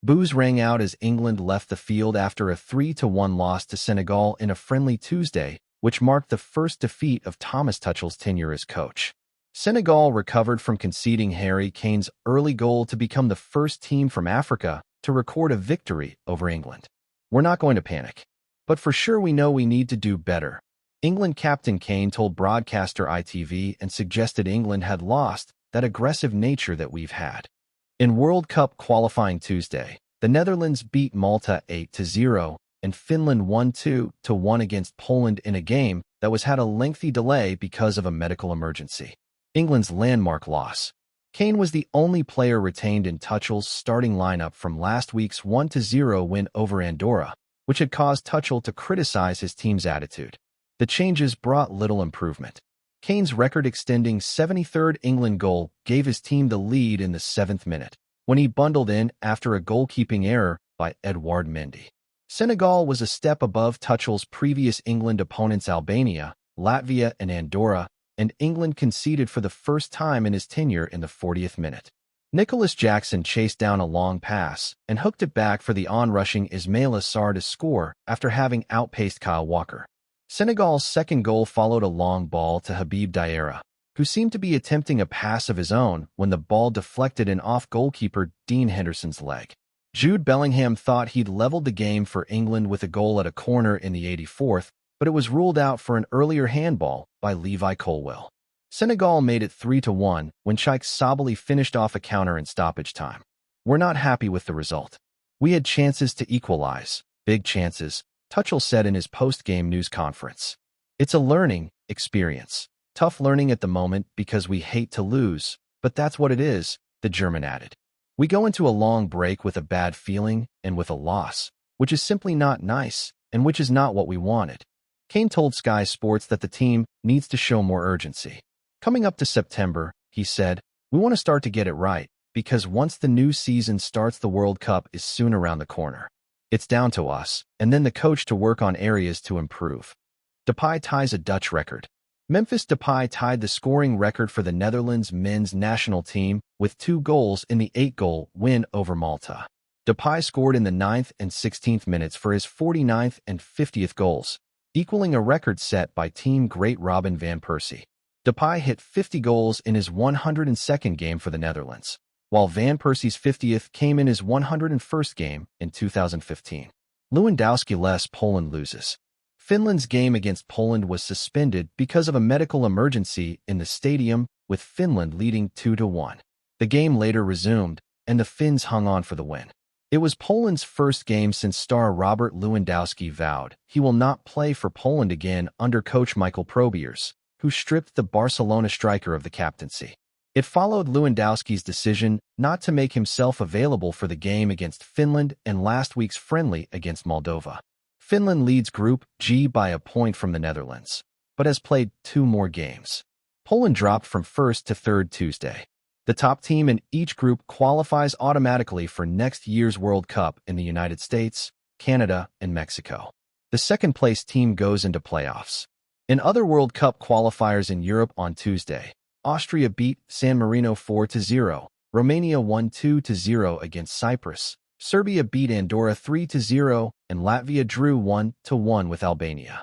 Boos rang out as England left the field after a 3-1 loss to Senegal in a friendly Tuesday, which marked the first defeat of Thomas Tuchel's tenure as coach. Senegal recovered from conceding Harry Kane's early goal to become the first team from Africa to record a victory over England. "We're not going to panic. But for sure we know we need to do better," England captain Kane told broadcaster ITV and suggested England had lost that aggressive nature that we've had. In World Cup qualifying Tuesday, the Netherlands beat Malta 8-0 and Finland won 2-1 against Poland in a game that had a lengthy delay because of a medical emergency. England's landmark loss. Kane was the only player retained in Tuchel's starting lineup from last week's 1-0 win over Andorra, which had caused Tuchel to criticize his team's attitude. The changes brought little improvement. Kane's record-extending 73rd England goal gave his team the lead in the 7th minute, when he bundled in after a goalkeeping error by Edouard Mendy. Senegal was a step above Tuchel's previous England opponents Albania, Latvia, and Andorra, and England conceded for the first time in his tenure in the 40th minute. Nicholas Jackson chased down a long pass and hooked it back for the on-rushing Ismaila Sarr to score after having outpaced Kyle Walker. Senegal's second goal followed a long ball to Habib Diarra, who seemed to be attempting a pass of his own when the ball deflected and off goalkeeper Dean Henderson's leg. Jude Bellingham thought he'd leveled the game for England with a goal at a corner in the 84th, but it was ruled out for an earlier handball by Levi Colwill. Senegal made it 3-1 when Sheikh Sabali finished off a counter in stoppage time. "We're not happy with the result. We had chances to equalize, big chances," Tuchel said in his post-game news conference. "It's a learning experience. Tough learning at the moment because we hate to lose, but that's what it is," the German added. "We go into a long break with a bad feeling and with a loss, which is simply not nice and which is not what we wanted." Kane told Sky Sports that the team needs to show more urgency. "Coming up to September," he said, "we want to start to get it right, because once the new season starts, the World Cup is soon around the corner. It's down to us, and then the coach to work on areas to improve." Depay ties a Dutch record. Memphis Depay tied the scoring record for the Netherlands men's national team with 2 goals in the 8-goal win over Malta. Depay scored in the 9th and 16th minutes for his 49th and 50th goals, equaling a record set by team great Robin van Persie. Depay hit 50 goals in his 102nd game for the Netherlands, while Van Persie's 50th came in his 101st game in 2015. Lewandowski-less Poland loses. Finland's game against Poland was suspended because of a medical emergency in the stadium, with Finland leading 2-1. The game later resumed, and the Finns hung on for the win. It was Poland's first game since star Robert Lewandowski vowed he will not play for Poland again under coach Michael Probiers, who stripped the Barcelona striker of the captaincy. It followed Lewandowski's decision not to make himself available for the game against Finland and last week's friendly against Moldova. Finland leads Group G by a point from the Netherlands, but has played 2 more games. Poland dropped from 1st to 3rd Tuesday. The top team in each group qualifies automatically for next year's World Cup in the United States, Canada, and Mexico. The second-place team goes into playoffs. In other World Cup qualifiers in Europe on Tuesday, Austria beat San Marino 4-0, Romania won 2-0 against Cyprus, Serbia beat Andorra 3-0, and Latvia drew 1-1 with Albania.